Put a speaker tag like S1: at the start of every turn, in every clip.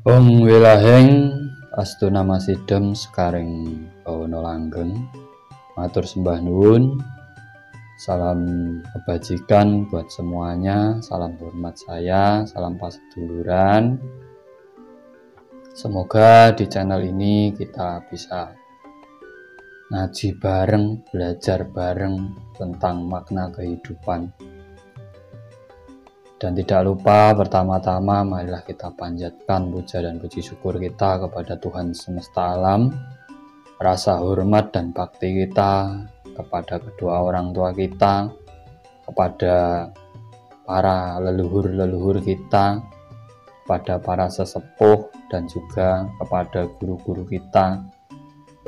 S1: Om wilaheng astuna masidhem sekaring bawana langgeng. Matur sembah nuwun. Salam kebajikan buat semuanya. Salam hormat saya, salam paseduluran. Semoga di channel ini kita bisa ngaji bareng, belajar bareng tentang makna kehidupan. Dan tidak lupa pertama-tama marilah kita panjatkan puja dan puji syukur kita kepada Tuhan semesta alam. Rasa hormat dan bakti kita kepada kedua orang tua kita, kepada para leluhur-leluhur kita, kepada para sesepuh dan juga kepada guru-guru kita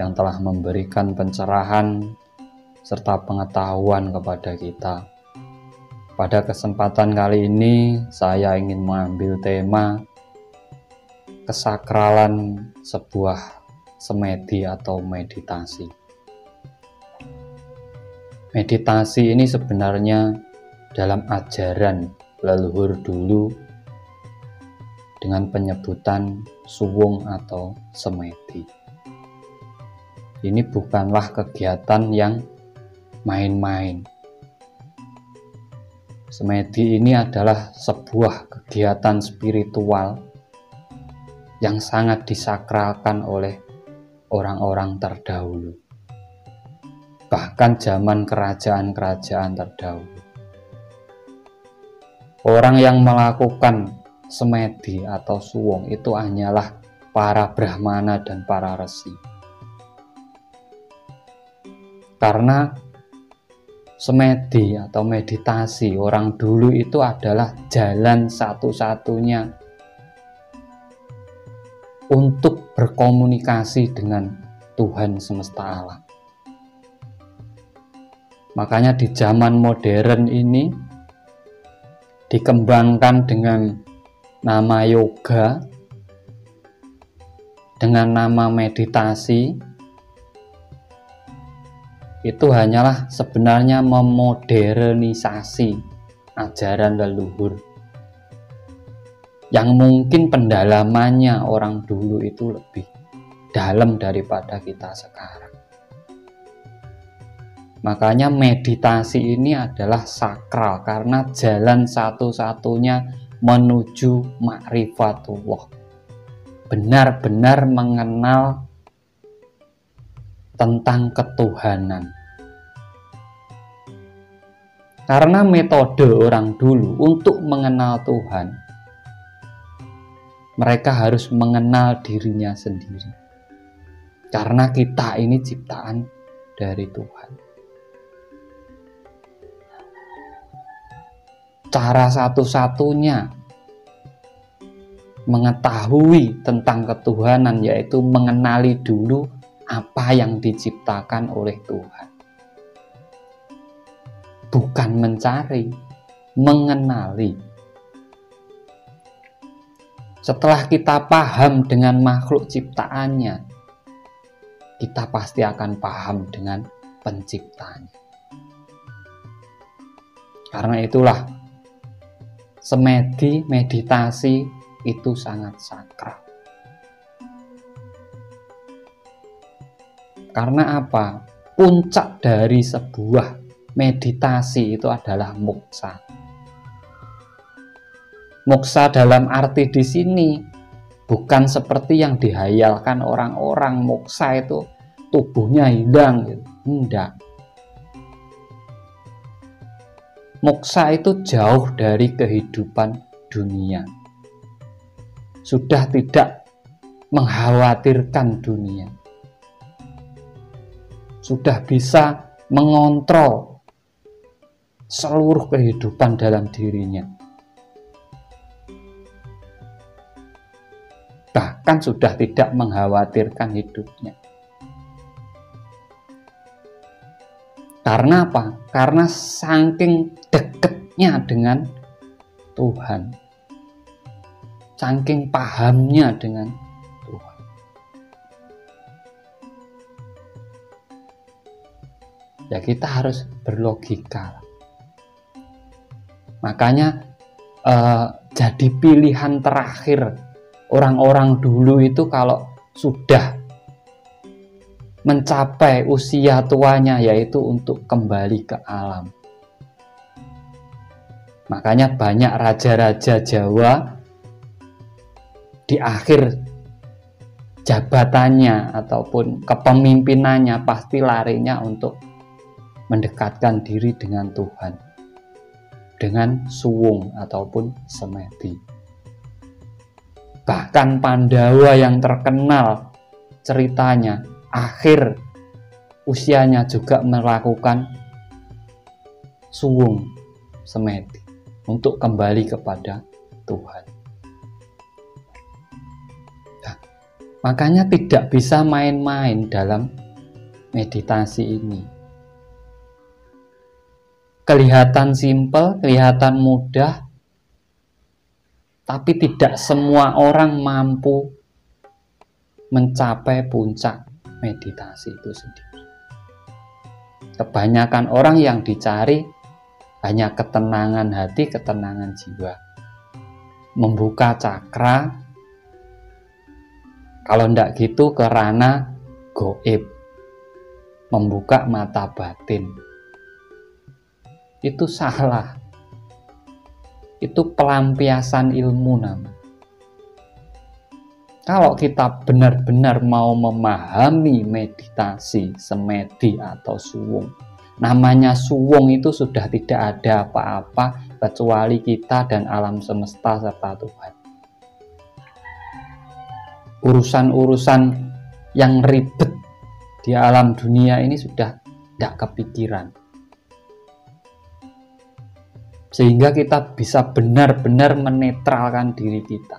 S1: yang telah memberikan pencerahan serta pengetahuan kepada kita. Pada kesempatan kali ini saya ingin mengambil tema kesakralan sebuah semedi atau meditasi. Meditasi ini sebenarnya dalam ajaran leluhur dulu dengan penyebutan suwung atau semedi. Ini bukanlah kegiatan yang main-main. Semedi ini adalah sebuah kegiatan spiritual yang sangat disakralkan oleh orang-orang terdahulu. Bahkan zaman kerajaan-kerajaan terdahulu. Orang yang melakukan semedi atau suwung itu hanyalah para brahmana dan para resi. Karena semedi atau meditasi orang dulu itu adalah jalan satu-satunya untuk berkomunikasi dengan Tuhan semesta alam. Makanya di zaman modern ini dikembangkan dengan nama yoga, dengan nama meditasi. Itu hanyalah sebenarnya memodernisasi ajaran leluhur yang mungkin pendalamannya orang dulu itu lebih dalam daripada kita sekarang. Makanya meditasi ini adalah sakral karena jalan satu-satunya menuju ma'rifatullah, benar-benar mengenal tentang ketuhanan. Karena metode orang dulu untuk mengenal Tuhan, mereka harus mengenal dirinya sendiri. Karena kita ini ciptaan dari Tuhan. Cara satu-satunya mengetahui tentang ketuhanan yaitu mengenali dulu apa yang diciptakan oleh Tuhan. Bukan mencari, mengenali. Setelah kita paham dengan makhluk ciptaannya, kita pasti akan paham dengan penciptanya. Karena itulah semedi, meditasi itu sangat sakral. Karena apa? Puncak dari sebuah meditasi itu adalah moksa. Moksa dalam arti di sini bukan seperti yang dihayalkan orang-orang moksa itu tubuhnya hilang gitu. Enggak. Moksa itu jauh dari kehidupan dunia. Sudah tidak mengkhawatirkan dunia. Sudah bisa mengontrol seluruh kehidupan dalam dirinya. Bahkan sudah tidak mengkhawatirkan hidupnya. Karena apa? Karena saking dekatnya dengan Tuhan. Saking pahamnya dengan Tuhan. Ya kita harus berlogika. Makanya jadi pilihan terakhir Orang-orang dulu itu kalau sudah mencapai usia tuanya yaitu untuk kembali ke alam. Makanya banyak raja-raja Jawa di akhir jabatannya ataupun kepemimpinannya pasti larinya untuk mendekatkan diri dengan Tuhan, dengan suwung ataupun semedi. Bahkan Pandawa yang terkenal ceritanya akhir usianya juga melakukan suwung semedi untuk kembali kepada Tuhan. Nah, makanya tidak bisa main-main dalam meditasi ini. Kelihatan simpel, kelihatan mudah, tapi tidak semua orang mampu mencapai puncak meditasi itu sendiri. Kebanyakan orang yang dicari hanya ketenangan hati, ketenangan jiwa, membuka cakra, kalau tidak gitu ke ranah goib, membuka mata batin. Itu salah. Itu pelampiasan ilmu namanya. Kalau kita benar-benar mau memahami meditasi, semedi atau suwung, namanya suwung itu sudah tidak ada apa-apa kecuali kita dan alam semesta serta Tuhan. Urusan-urusan yang ribet di alam dunia ini sudah tidak kepikiran. Sehingga kita bisa benar-benar menetralkan diri kita.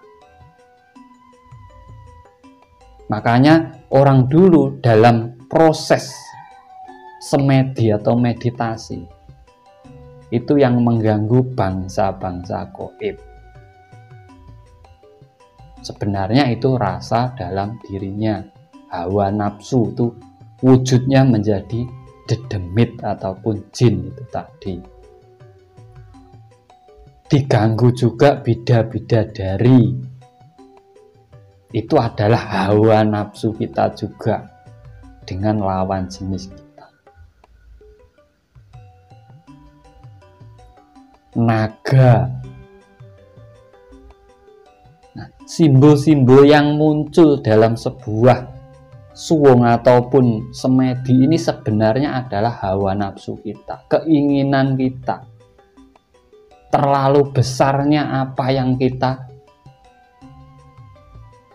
S1: Makanya orang dulu dalam proses semedi atau meditasi itu yang mengganggu bangsa-bangsa goib. Sebenarnya itu rasa dalam dirinya, hawa nafsu itu wujudnya menjadi dedemit ataupun jin itu tadi. Diganggu juga bidadari. Itu adalah hawa nafsu kita juga dengan lawan jenis kita. Naga. Nah, simbol-simbol yang muncul dalam sebuah suwung ataupun semedi ini sebenarnya adalah hawa nafsu kita, keinginan kita. Terlalu besarnya apa yang kita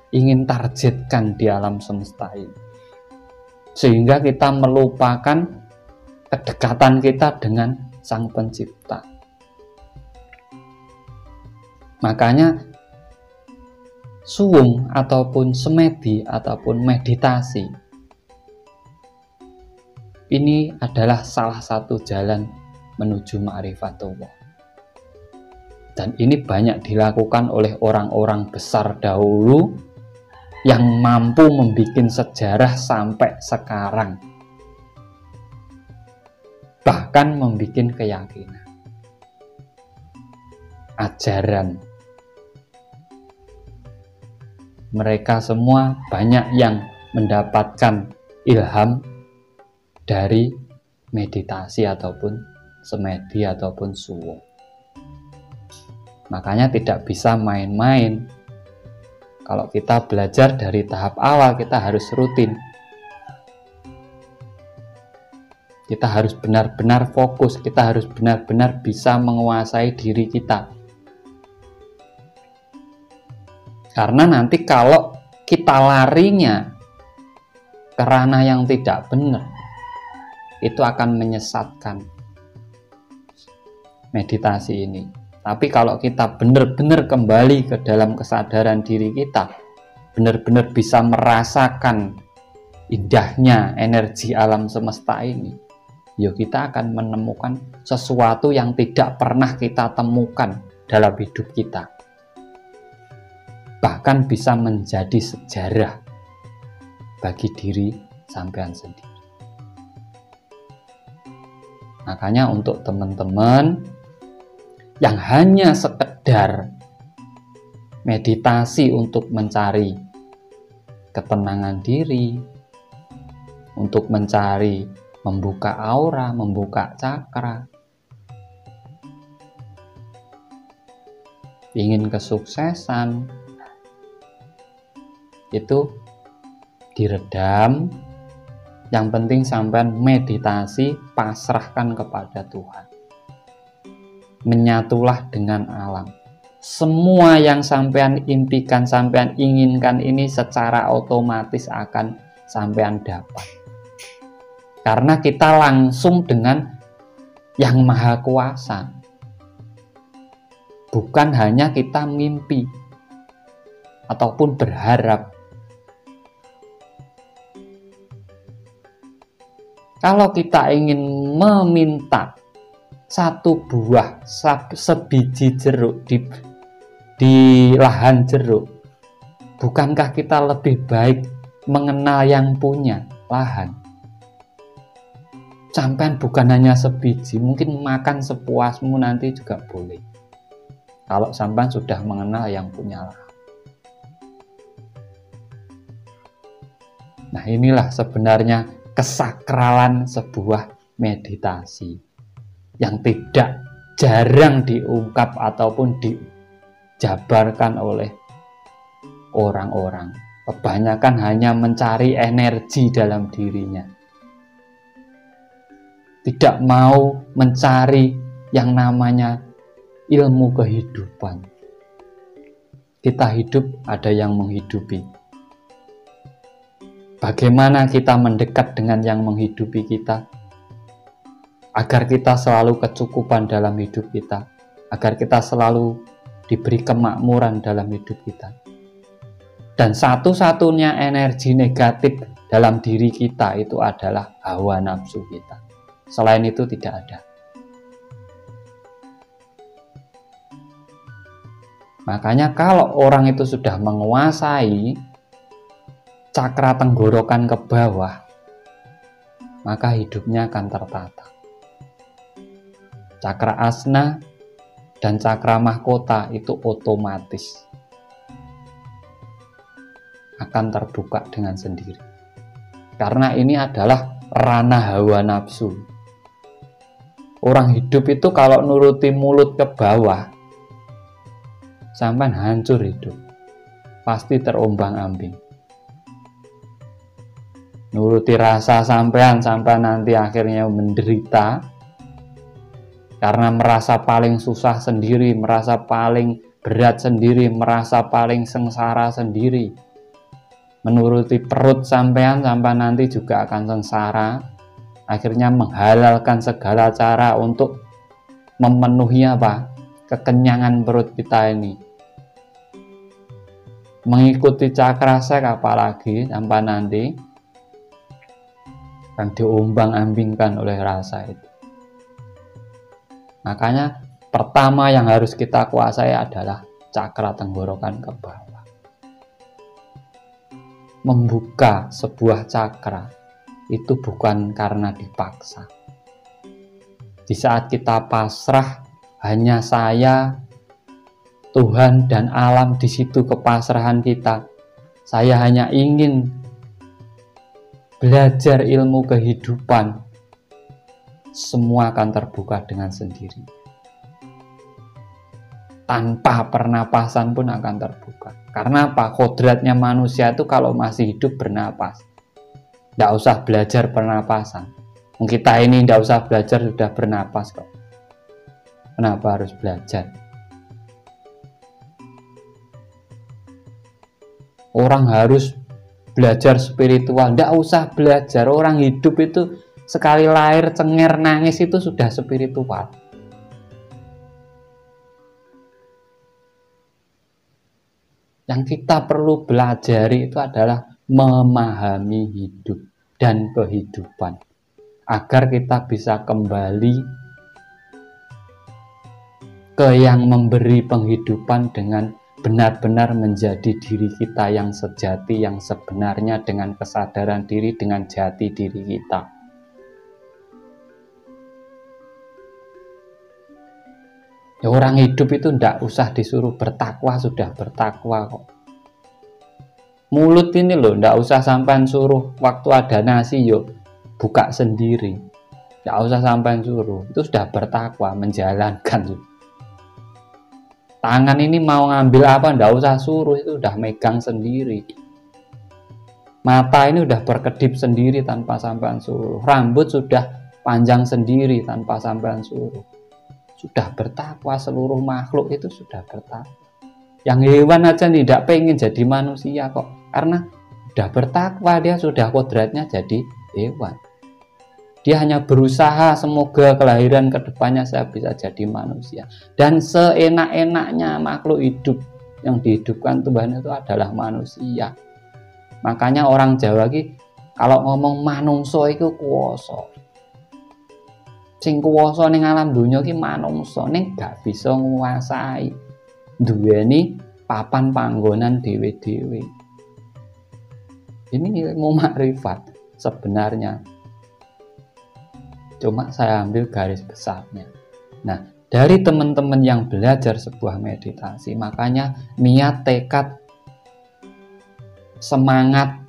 S1: ingin targetkan di alam semesta ini, sehingga kita melupakan kedekatan kita dengan Sang Pencipta. Makanya suwung ataupun semedi ataupun meditasi ini adalah salah satu jalan menuju ma'rifatullah. Dan ini banyak dilakukan oleh orang-orang besar dahulu yang mampu membuat sejarah sampai sekarang, bahkan membuat keyakinan, ajaran. Mereka semua banyak yang mendapatkan ilham dari meditasi ataupun semedi ataupun suwung. Makanya tidak bisa main-main. Kalau kita belajar dari tahap awal, kita harus rutin. Kita harus benar-benar fokus, kita harus benar-benar bisa menguasai diri kita. Karena nanti kalau kita larinya ke ranah yang tidak benar, itu akan menyesatkan meditasi ini. Tapi kalau kita benar-benar kembali ke dalam kesadaran diri kita, benar-benar bisa merasakan indahnya energi alam semesta ini, ya kita akan menemukan sesuatu yang tidak pernah kita temukan dalam hidup kita. Bahkan bisa menjadi sejarah bagi diri sampean sendiri. Makanya untuk teman-teman yang hanya sekedar meditasi untuk mencari ketenangan diri, untuk mencari membuka aura, membuka cakra, ingin kesuksesan, itu diredam. Yang penting sampean meditasi, pasrahkan kepada Tuhan, menyatulah dengan alam. Semua yang sampean impikan, sampean inginkan ini secara otomatis akan sampean dapat, karena kita langsung dengan yang maha kuasa. Bukan hanya kita mimpi ataupun berharap. Kalau kita ingin meminta satu buah sebiji jeruk di lahan jeruk, bukankah kita lebih baik mengenal yang punya lahan? Sampai bukan hanya sebiji, mungkin makan sepuasmu nanti juga boleh, kalau sampai sudah mengenal yang punya lahan. Nah, inilah sebenarnya kesakralan sebuah meditasi yang jarang diungkap ataupun dijabarkan oleh orang-orang. Kebanyakan hanya mencari energi dalam dirinya, tidak mau mencari yang namanya ilmu kehidupan. Kita hidup, ada yang menghidupi. Bagaimana kita mendekat dengan yang menghidupi kita, agar kita selalu kecukupan dalam hidup kita, agar kita selalu diberi kemakmuran dalam hidup kita. Dan satu-satunya energi negatif dalam diri kita itu adalah hawa nafsu kita. Selain itu tidak ada. Makanya kalau orang itu sudah menguasai cakra tenggorokan ke bawah, maka hidupnya akan tertata. Cakra asna dan cakra mahkota itu otomatis akan terbuka dengan sendiri. Karena ini adalah ranah hawa nafsu. Orang hidup itu kalau nuruti mulut ke bawah, sampai hancur hidup. Pasti terombang-ambing. Nuruti rasa sampai nanti akhirnya menderita karena merasa paling susah sendiri, merasa paling berat sendiri, merasa paling sengsara sendiri. Menuruti perut sampai nanti juga akan sengsara, akhirnya menghalalkan segala cara untuk memenuhi kekenyangan perut kita ini. Mengikuti cakra seks apalagi sampai nanti akan diombang-ambingkan oleh rasa itu. Makanya pertama yang harus kita kuasai adalah cakra tenggorokan ke bawah. Membuka sebuah cakra itu bukan karena dipaksa. Di saat kita pasrah, hanya saya, Tuhan dan alam, di situ kepasrahan kita. Saya hanya ingin belajar ilmu kehidupan, semua akan terbuka dengan sendiri. Tanpa pernapasan pun akan terbuka. Karena apa? Kodratnya manusia itu kalau masih hidup bernapas. Tidak usah belajar pernapasan. Kita ini tidak usah belajar, sudah bernapas kok. Kenapa harus belajar? Orang harus belajar spiritual, tidak usah belajar. Orang hidup itu sekali lahir cenger nangis itu sudah spiritual. Yang kita perlu belajari itu adalah memahami hidup dan kehidupan, agar kita bisa kembali ke yang memberi penghidupan dengan benar-benar menjadi diri kita yang sejati, yang sebenarnya, dengan kesadaran diri, dengan jati diri kita. Ya orang hidup itu ndak usah disuruh bertakwa, sudah bertakwa kok. Mulut ini loh, ndak usah sampai suruh waktu ada nasi yuk buka sendiri. Ndak usah sampai suruh, itu sudah bertakwa, menjalankan. Tangan ini mau ngambil apa ndak usah suruh, itu udah megang sendiri. Mata ini udah berkedip sendiri tanpa sampean suruh. Rambut sudah panjang sendiri tanpa sampean suruh. Sudah bertakwa, seluruh makhluk itu sudah bertakwa. Yang hewan aja tidak pengen jadi manusia kok, karena sudah bertakwa, dia sudah kodratnya jadi hewan. Dia hanya berusaha semoga kelahiran kedepannya saya bisa jadi manusia. Dan seenak-enaknya makhluk hidup yang dihidupkan Tuhan itu adalah manusia. Makanya orang Jawa ki kalau ngomong manungso itu kuoso. Sing kuwasa ning alam donya ki manungsa, ning gak bisa nguasai duweni papan panggonan dhewe-dhewe. Ini ilmu makrifat sebenarnya, cuma saya ambil garis besarnya. Nah, dari teman-teman yang belajar sebuah meditasi, makanya niat, tekad, semangat,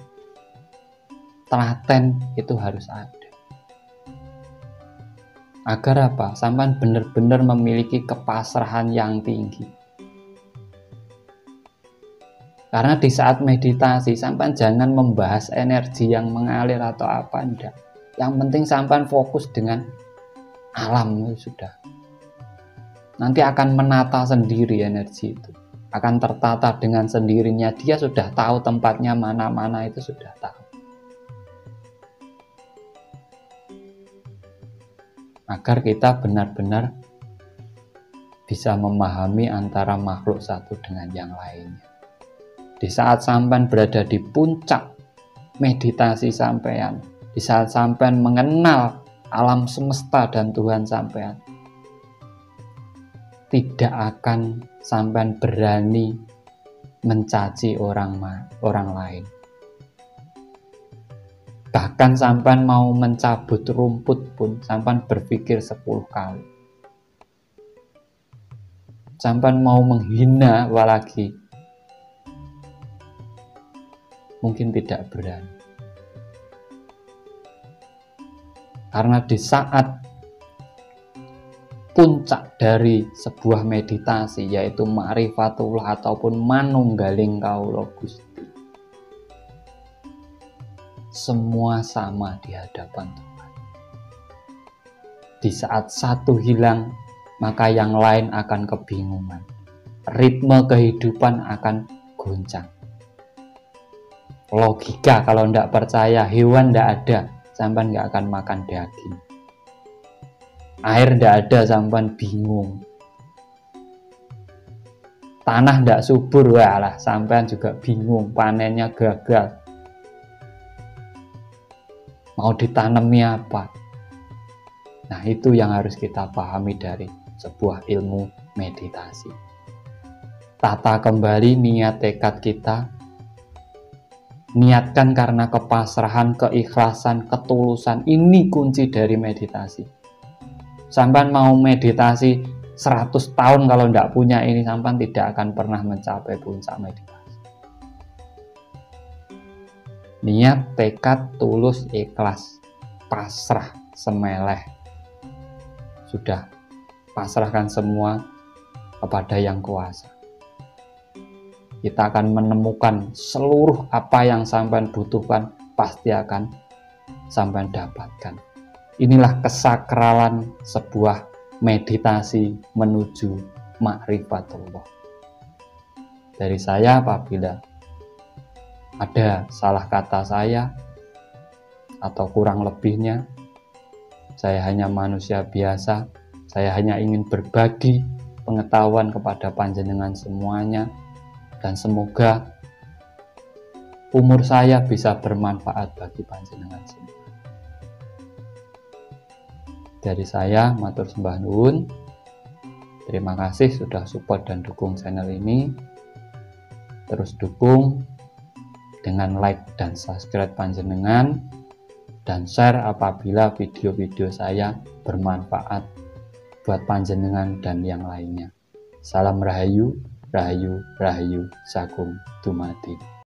S1: telaten itu harus ada. Agar apa? Sampai benar-benar memiliki kepasrahan yang tinggi. Karena di saat meditasi sampai jangan membahas energi yang mengalir atau apa, enggak. Yang penting sampai fokus dengan alam itu sudah. Nanti akan menata sendiri energi itu. Akan tertata dengan sendirinya, dia sudah tahu tempatnya mana-mana, itu sudah tahu. Agar kita benar-benar bisa memahami antara makhluk satu dengan yang lainnya. Di saat sampean berada di puncak meditasi sampean, di saat sampean mengenal alam semesta dan Tuhan sampean, tidak akan sampean berani mencaci orang lain. Bahkan sampean mau mencabut rumput pun sampean berpikir 10 kali. Sampean mau menghina apalagi mungkin tidak berani. Karena di saat puncak dari sebuah meditasi, yaitu ma'rifatullah ataupun manunggaling kaula Gusti, semua sama di hadapan Tuhan. Di saat satu hilang, maka yang lain akan kebingungan. Ritme kehidupan akan goncang. Logika, kalau tidak percaya, hewan tidak ada, sampai nggak akan makan daging. Air tidak ada, sampai bingung. Tanah tidak subur, walah, sampai juga bingung, panennya gagal. Mau ditanami apa? Nah, itu yang harus kita pahami dari sebuah ilmu meditasi. Tata kembali niat tekad kita. Niatkan karena kepasrahan, keikhlasan, ketulusan. Ini kunci dari meditasi. Sampai mau meditasi 100 tahun kalau tidak punya ini, sampai tidak akan pernah mencapai puncak meditasi. Niat, tekad, tulus, ikhlas, pasrah, semeleh. Sudah, pasrahkan semua kepada Yang Kuasa. Kita akan menemukan seluruh apa yang sampean butuhkan, pasti akan sampean dapatkan. Inilah kesakralan sebuah meditasi menuju ma'rifatullah. Dari saya, apabila ada salah kata saya atau kurang lebihnya, saya hanya manusia biasa. Saya hanya ingin berbagi pengetahuan kepada panjenengan semuanya, dan semoga umur saya bisa bermanfaat bagi panjenengan semua. Dari saya, matur sembah nuwun. Terima kasih sudah support dan dukung channel ini. Terus dukung dengan like dan subscribe panjenengan, dan share apabila video-video saya bermanfaat buat panjenengan dan yang lainnya. Salam Rahayu, Rahayu, Rahayu, Sagung Dumadi.